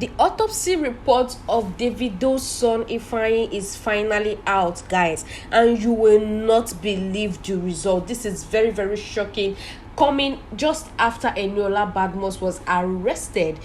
The autopsy report of Davido's son Ifeanyi is finally out, guys, and you will not believe the result. This is very, very shocking, coming just after Eniola Badmus was arrested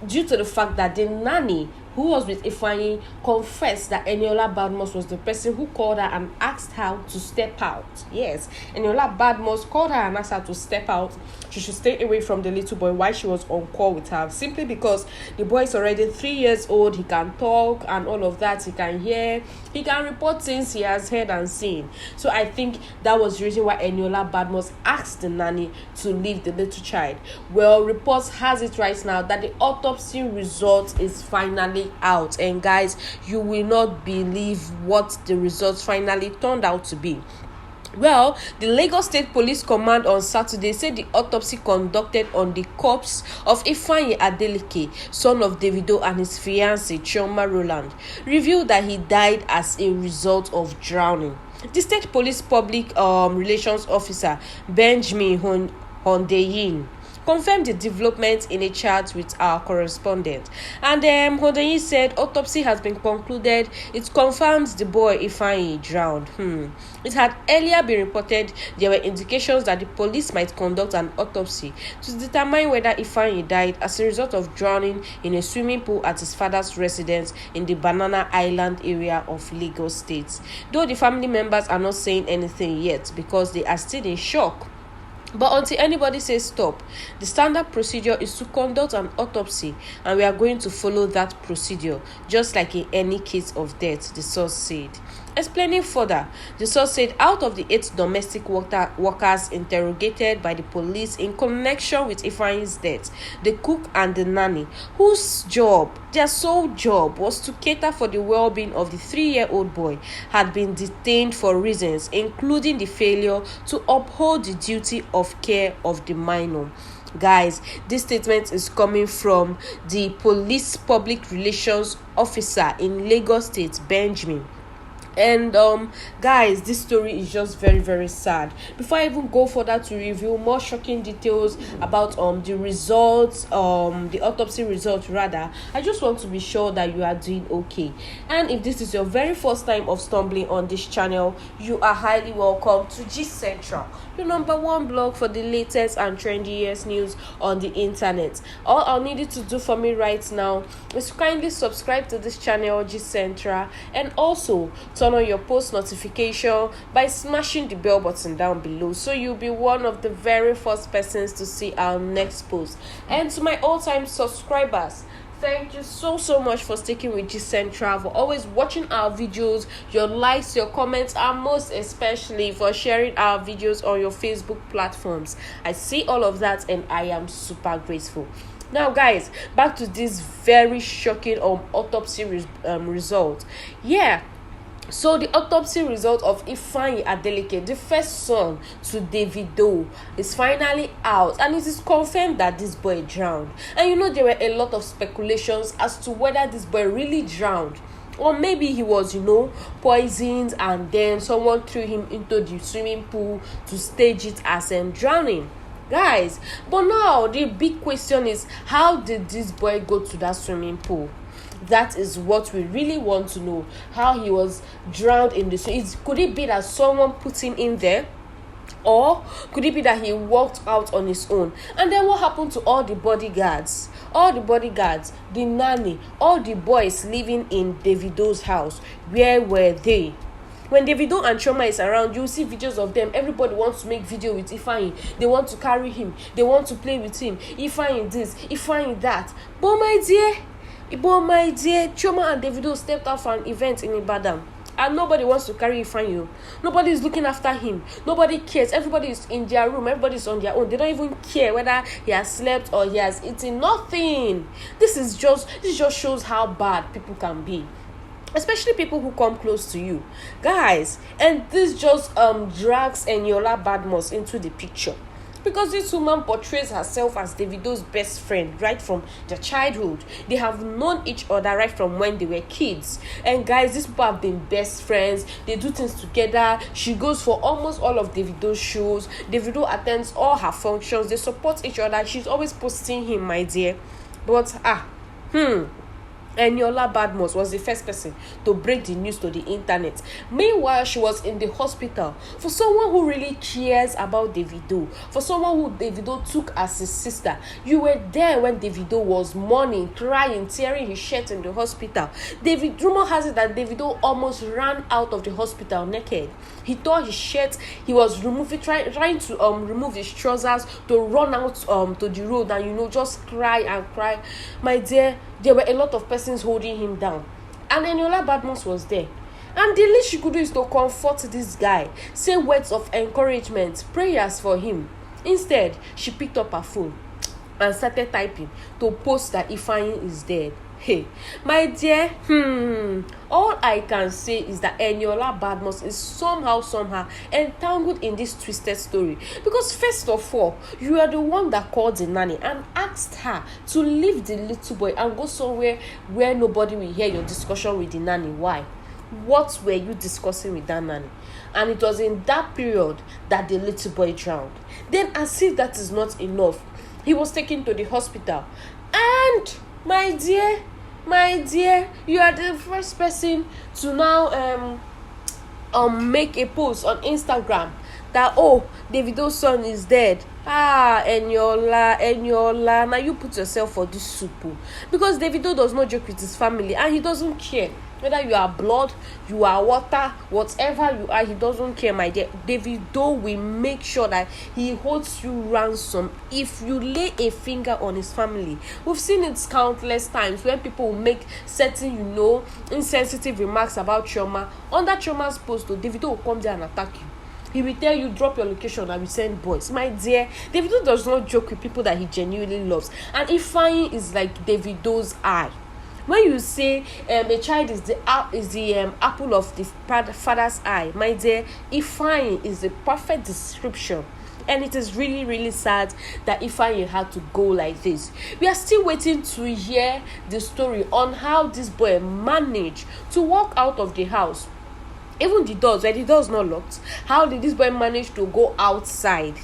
due to the fact that the nanny who was with Ifeanyi confessed that Eniola Badmus was the person who called her and asked her to step out. Yes, Eniola Badmus called her and asked her to step out. She should stay away from the little boy while she was on call with her, simply because the boy is already 3 years old. He can talk and all of that. He can hear. He can report things he has heard and seen. So I think that was the reason why Eniola Badmus asked the nanny to leave the little child. Well, reports has it right now that the autopsy result is finally out, and guys, you will not believe what the results finally turned out to be. Well, the Lagos State Police Command on Saturday said the autopsy conducted on the corpse of Ifeanyi Adeleke, son of Davido, and his fiancée Chioma Roland, revealed that he died as a result of drowning. The State Police Public Relations Officer Benjamin Hondeyin confirmed the development in a chat with our correspondent. And Hondeyin said autopsy has been concluded. It confirms the boy Ifeanyi drowned. It had earlier been reported there were indications that the police might conduct an autopsy to determine whether Ifeanyi died as a result of drowning in a swimming pool at his father's residence in the Banana Island area of Lagos State. Though the family members are not saying anything yet because they are still in shock. But until anybody says stop, the standard procedure is to conduct an autopsy, and we are going to follow that procedure, just like in any case of death, the source said. Explaining further, the source said out of the 8 domestic workers interrogated by the police in connection with Ifeanyi's death, the cook and the nanny, their sole job was to cater for the well-being of the 3-year-old boy, had been detained for reasons including the failure to uphold the duty of care of the minor. Guys, this statement is coming from the police public relations officer in Lagos State, Benjamin. And guys, this story is just very, very sad. Before I even go further to review more shocking details about the results, the autopsy results rather, I just want to be sure that you are doing okay. And if this is your very first time of stumbling on this channel, you are highly welcome to Gist Central, your number one blog for the latest and trendiest news on the internet. All I'll need you to do for me right now is to kindly subscribe to this channel, Gist Central, and also turn on your post notification by smashing the bell button down below, so you'll be one of the very first persons to see our next post. And to my all-time subscribers, thank you so much for sticking with Gist Central, for always watching our videos, your likes, your comments, and most especially for sharing our videos on your Facebook platforms. I see all of that and I am super grateful. Now guys, back to this very shocking autopsy result. So the autopsy result of Ifeanyi Adeleke, the first son to Davido, is finally out, and it is confirmed that this boy drowned. And there were a lot of speculations as to whether this boy really drowned, or maybe he was poisoned and then someone threw him into the swimming pool to stage it as drowning, guys. But now the big question is, how did this boy go to that swimming pool? That is what we really want to know. How he was drowned in the swim. Could it be that someone put him in there? Or could it be that he walked out on his own? And then what happened to all the bodyguards? The nanny, all the boys living in Davido's house, where were they? When Davido and Chioma is around, you see videos of them. Everybody wants to make video with Ifeanyi. They want to carry him. They want to play with him. Ifeanyi this, Ifeanyi that. But my dear, Chioma and Davido stepped out for an event in Ibadan, and nobody wants to carry Ifeanyi. Nobody is looking after him. Nobody cares. Everybody is in their room. Everybody is on their own. They don't even care whether he has slept or he has eaten. Nothing. This just shows how bad people can be, especially people who come close to you, guys. And this just drags Eniola Badmus into the picture, because this woman portrays herself as Davido's best friend right from their childhood. They have known each other right from when they were kids. And guys, these people have been best friends. They do things together. She goes for almost all of Davido's shows. Davido attends all her functions. They support each other. She's always posting him, my dear. But Eniola Badmus was the first person to break the news to the internet. Meanwhile, she was in the hospital. For someone who really cares about Davido, for someone who Davido took as his sister, you were there when Davido was mourning, crying, tearing his shirt in the hospital. Rumor has it that Davido almost ran out of the hospital naked. He tore his shirt. He was trying to remove his trousers to run out to the road and just cry and cry. My dear, there were a lot of persons holding him down, and Eniola Badmus was there. And the least she could do is to comfort this guy, say words of encouragement, prayers for him. Instead, she picked up her phone and started typing to post that Ifeanyi is dead. Hey, my dear, all I can say is that Eniola Badmus is somehow entangled in this twisted story. Because first of all, you are the one that called the nanny and asked her to leave the little boy and go somewhere where nobody will hear your discussion with the nanny. Why? What were you discussing with that nanny? And it was in that period that the little boy drowned. Then, as if that is not enough, he was taken to the hospital. And my dear, you are the first person to now make a post on Instagram that Davido's son is dead. Eniola, now you put yourself for this soup. Because Davido does not joke with his family and he doesn't care. Whether you are blood, you are water, whatever you are, he doesn't care, my dear. Davido will make sure that he holds you ransom if you lay a finger on his family. We've seen it countless times when people will make certain, insensitive remarks about Chioma. On that Chioma's post, Davido will come there and attack you. He will tell you, drop your location and we send boys. My dear, Davido does not joke with people that he genuinely loves. And Ifeanyi is like Davido's eye. When you say a child is the apple of the father's eye, my dear, Ifeanyi is the perfect description. And it is really, really sad that Ifeanyi had to go like this. We are still waiting to hear the story on how this boy managed to walk out of the house. Even the doors, where the doors not locked. How did this boy manage to go outside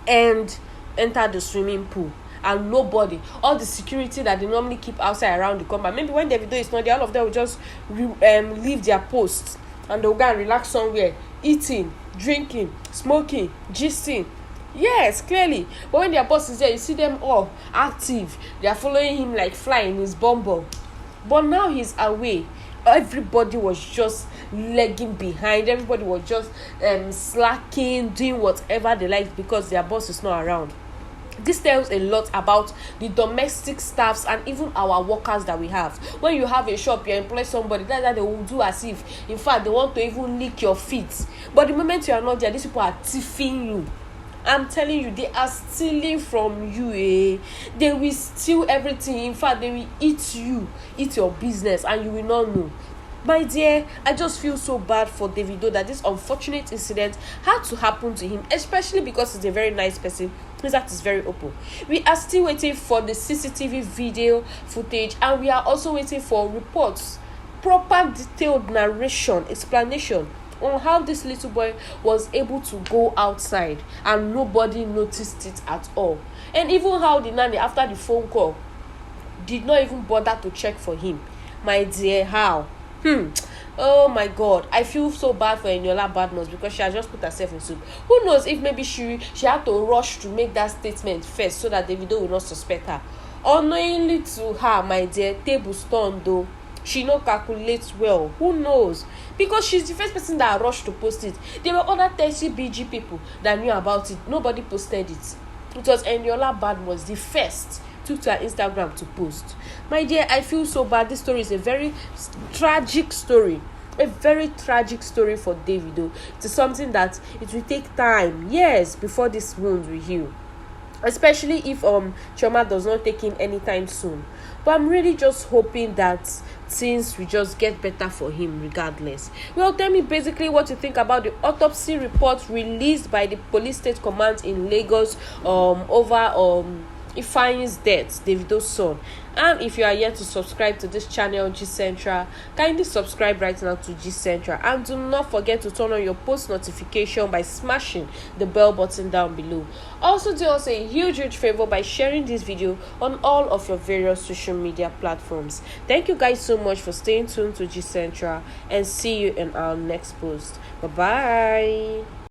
and enter the swimming pool? And nobody, all the security that they normally keep outside around the compound, maybe when Davido is not there, all of them will just leave their posts and they'll go and relax somewhere, eating, drinking, smoking, gisting. Yes, clearly. But when their boss is there, you see them all active. They are following him like fly in his bumble. But now he's away. Everybody was just lagging behind. Everybody was just slacking, doing whatever they like because their boss is not around. This tells a lot about the domestic staffs and even our workers that we have. When you have a shop, you employ somebody, that they will do as if, in fact, they want to even lick your feet. But the moment you are not there, these people are thieving you. I'm telling you, they are stealing from you. They will steal everything. In fact, they will eat your business, and you will not know. My dear, I just feel so bad for Davido that this unfortunate incident had to happen to him, especially because he's a very nice person. His heart is very open. We are still waiting for the CCTV video footage, and we are also waiting for reports, proper detailed narration, explanation on how this little boy was able to go outside and nobody noticed it at all. And even how the nanny, after the phone call, did not even bother to check for him. My dear, how? Oh my God, I feel so bad for Eniola Badmus because she has just put herself in soup. Who knows if maybe she had to rush to make that statement first so that Davido will not suspect her. Unknowingly to her, my dear, tables turned though. She no calculates well. Who knows? Because she's the first person that rushed to post it. There were other 30 BG people that knew about it. Nobody posted it. It was Eniola Badmus, the first, took to her Instagram to post. My dear, I feel so bad. This story is a very tragic story. A very tragic story for Davido. It is something that it will take time, yes, before this wound will heal. Especially if Chioma does not take him anytime soon. But I'm really just hoping that things will just get better for him regardless. Well, tell me basically what you think about the autopsy report released by the police state command in Lagos over Ifeanyi's death, Davido's son. And if you are yet to subscribe to this channel, G Central, kindly subscribe right now to G Central, and do not forget to turn on your post notification by smashing the bell button down below. Also, do us a huge favor by sharing this video on all of your various social media platforms. Thank you guys so much for staying tuned to G Central, and see you in our next post. Bye bye.